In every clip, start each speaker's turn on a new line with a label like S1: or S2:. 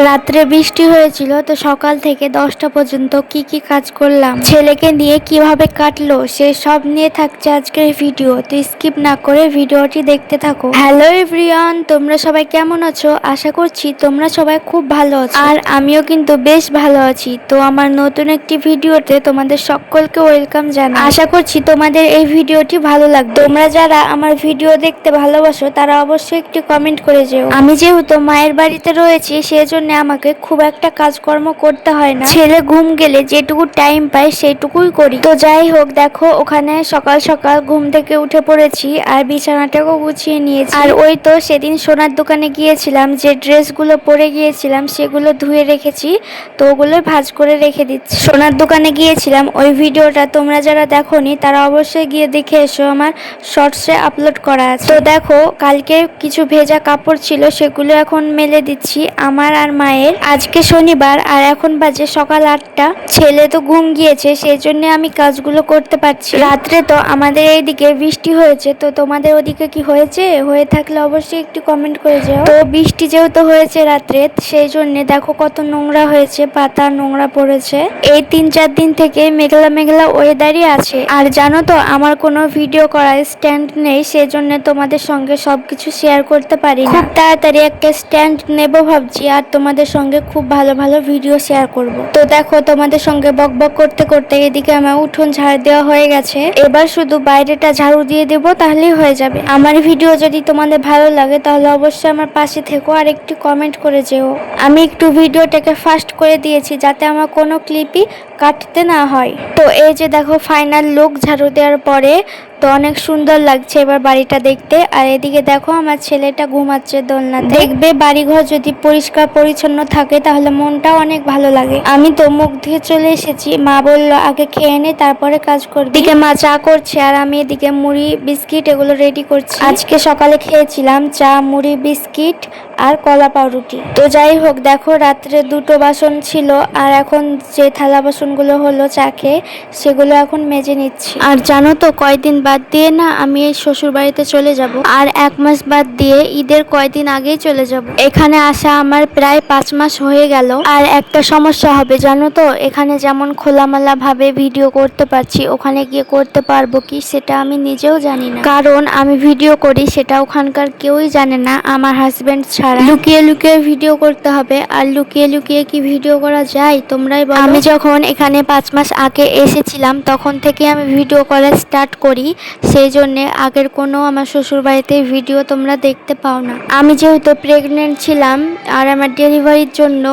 S1: রাত্রে বৃষ্টি হয়েছিল, তো সকাল থেকে 10টা পর্যন্ত কি কি কাজ করলাম, ছেলেকে নিয়ে কিভাবে কাটলো, সে সব নিয়ে থাকছে আজকের ভিডিও। তো স্কিপ না করে ভিডিওটি দেখতে থাকো। হ্যালো এভরিওয়ান, তোমরা সবাই কেমন আছো? আশা করছি তোমরা সবাই খুব ভালো আছো, আর আমিও কিন্তু বেশ ভালো আছি। তো আমার নতুন একটি ভিডিওতে তোমাদের সকলকে ওয়েলকাম জানাই। আশা করছি তোমাদের এই ভিডিওটি ভালো লাগবে। তোমরা যারা আমার ভিডিও দেখতে ভালোবাসো তারা অবশ্যই একটি কমেন্ট করে যেও। আমি যেহেতু মায়ের বাড়িতে রয়েছি, সেজন্য আমাকে খুব একটা কাজকর্ম করতে হয় না। ছেলে ঘুম গেলে যেটুকু টাইম পাই সেটুকুই করি। তো যাই হোক, দেখো ওখানে সকাল সকাল ঘুম থেকে উঠে পড়েছি আর বিছানাটাকেও গুছিয়ে নিয়েছি। আর ওই তো সেদিন সোনার দোকানে গিয়েছিলাম, যে ড্রেসগুলো পরে গিয়েছিলাম সেগুলো ধুয়ে রেখেছি, তো ওগুলো ভাঁজ করে রেখে দিচ্ছি। সোনার দোকানে গিয়েছিলাম, ওই ভিডিওটা তোমরা যারা দেখোনি তারা অবশ্যই গিয়ে দেখে এসো, আমার শর্টসে আপলোড করা আছে। তো দেখো কালকে কিছু ভেজা কাপড় ছিল, সেগুলো এখন মেলে দিচ্ছি আমার আর মায়ের। আজকে শনিবার আর এখন বাজে সকাল 8টা। ছেলে তো ঘুম গিয়েছে, সেই জন্য আমি কাজগুলো করতে পারছি। রাত্রে তো আমাদের এইদিকে বৃষ্টি হয়েছে, তো তোমাদের ওদিকে কি হয়েছে? হয়ে থাকলে অবশ্যই একটু কমেন্ট করে যাও। তো বৃষ্টি যেহেতু হয়েছে রাত্রে, সেই জন্য দেখো কত নোংরা হয়েছে, পাতা নোংরা পড়েছে। এই 3-4 দিন থেকে মেঘলা মেঘলা ওয়েদারই আছে। আর জানো তো আমার কোনো ভিডিও করার স্ট্যান্ড নেই, সেজন্য তোমাদের সঙ্গে সবকিছু শেয়ার করতে পারি না। খুব তাড়াতাড়ি একটা স্ট্যান্ড নেব ভাবছি, আর তোমাদের সঙ্গে খুব ভালো ভালো ভিডিও শেয়ার করব। তো দেখো তোমাদের সঙ্গে বকবক করতে করতে এদিকে আমার উঠোন ঝাড় দেওয়া হয়ে গেছে। এবার শুধু বাইরেটা ঝাড়ু দিয়ে দেব, তাহলেই হয়ে যাবে। আমার ভিডিও যদি তোমাদের ভালো লাগে তাহলে অবশ্যই আমার পাশে থেকো আর একটু কমেন্ট করে যেও। আমি একটু ভিডিওটাকে ফাস্ট করে দিয়েছি যাতে আমার কোনো ক্লিপই কাটতে না হয়। তো এই যে দেখো ফাইনাল লুক ঝাড়ু দেওয়ার পরে, তো অনেক সুন্দর লাগছে এবার বাড়িটা দেখতে। আর এদিকে দেখো আমার ছেলেটা ঘুমাচ্ছে দোলনাতে। দেখবে বাড়িঘর যদি পরিষ্কার পরিচ্ছন্ন থাকে তাহলে মনটাও অনেক ভালো লাগে। আমি তো মুখ ধুয়ে চলে এসেছি, মা বললো আগে খেয়ে নে তারপরে কাজ করবি। এদিকে মা চা করছে আর আমি এদিকে মুড়ি বিস্কিট এগুলো রেডি করছি। আজকে সকালে খেয়েছিলাম চা, মুড়ি, বিস্কিট আর কলা পাউরুটি। তো যাই হোক, দেখো রাত্রে 2টো বাসন ছিল, আর এখন যে থালা বাসনগুলো হলো চা খেয়ে সেগুলো এখন মেজে নিচ্ছি। আর জানো তো কয়দিন বাদ দিয়ে না আমি এই শ্বশুর বাড়িতে চলে যাব, আর 1 মাস বাদ দিয়ে ঈদের কয়দিন আগেই চলে যাব। এখানে আসা আমার প্রায় 5 মাস হয়ে গেল। আর একটা সমস্যা হবে জানো তো, এখানে যেমন খোলামেলা ভাবে ভিডিও করতে পারছি, ওখানে গিয়ে করতে পারবো কি সেটা আমি নিজেও জানি না। কারণ আমি ভিডিও করি সেটা ওখানকার কেউই জানে না আমার হাজবেন্ড ছাড়া। লুকিয়ে লুকিয়ে ভিডিও করতে হবে, আর লুকিয়ে লুকিয়ে কি ভিডিও করা যায় তোমরাই বলো। আমি যখন এখানে 5 মাস আগে এসেছিলাম তখন থেকে আমি ভিডিও করা স্টার্ট করি, সেই জন্যে আগের কোনো আমার শ্বশুর বাড়িতে ভিডিও তোমরা দেখতে পাও না। আমি যেহেতু প্রেগনেন্ট ছিলাম আর আমার ডেলিভারির জন্য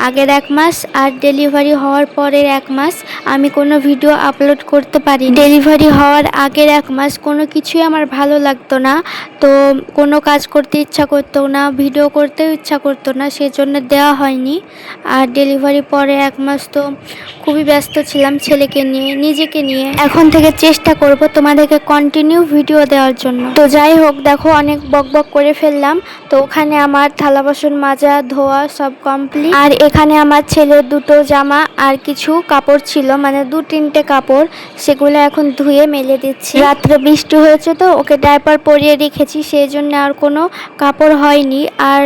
S1: আগের 1 মাস আর ডেলিভারি হওয়ার পরের 1 মাস আমি কোনো ভিডিও আপলোড করতে পারি। ডেলিভারি হওয়ার আগের 1 মাস কোনো কিছুই আমার ভালো লাগতো না, তো কোনো কাজ করতে ইচ্ছা করতো না, ভিডিও করতেও ইচ্ছা করতো না, সেজন্য দেওয়া হয়নি। আর ডেলিভারি পরে 1 মাস তো খুবই ব্যস্ত ছিলাম ছেলেকে নিয়ে, নিজেকে নিয়ে। এখন থেকে চেষ্টা করব তোমাদেরকে কন্টিনিউ ভিডিও দেওয়ার জন্য। তো যাই হোক, দেখো অনেক বকবক করে ফেললাম। তো ওখানে আমার থালা বাসন মাজা ধোয়া সব কমপ্লিট। আর এখানে আমার ছেলের 2টো জামা আর কিছু কাপড় ছিল, মানে 2-3টে কাপড়, সেগুলো এখন ধুয়ে মেলে দিচ্ছি। রাত্রে বৃষ্টি হয়েছে তো ওকে ডায়পার পরিয়ে রেখেছি, সেই জন্য আর কোনো কাপড় হয়নি। আর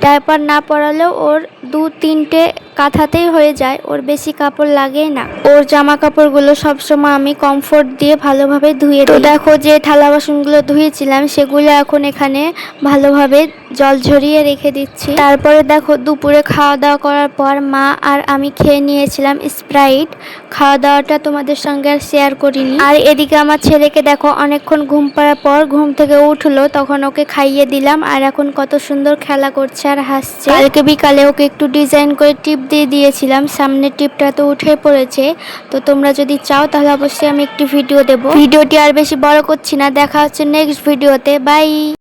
S1: ডায়পার না পরালেও ওর 2-3টে কাঁথাতেই হয়ে যায়, ওর বেশি কাপড় লাগে না। ওর জামা কাপড়গুলো সবসময় আমি কমফোর্ট দিয়ে ভালোভাবে ধুয়ে দিই। তো দেখো যে থালা বাসনগুলো ধুয়েছিলাম সেগুলো এখন এখানে ভালোভাবে জল ঝরিয়ে রেখে দিচ্ছি। তারপরে দেখো দুপুরে খাওয়া দাওয়া করার পর মা আর আমি খেয়ে নিয়েছিলাম স্প্রাইট। খাওয়া দাওয়াটা তোমাদের সঙ্গে আর শেয়ার করিনি। আর এদিকে আমার ছেলেকে দেখো অনেকক্ষণ ঘুম পাড়ার পর ঘুম থেকে উঠলো, তখন ওকে খাইয়ে দিলাম, আর এখন কত সুন্দর খেলা করছে আর হাসছে। কালকে বিকালে ওকে একটু ডিজাইন করে টিপ দিয়ে দিয়েছিলাম, সামনের টিপটা তো উঠে পড়েছে। তো তোমরা যদি চাও তাহলে অবশ্যই আমি একটি ভিডিও দেব। ভিডিওটি আর বেশি বড় করছি না, দেখা হচ্ছে নেক্সট ভিডিওতে। বাই।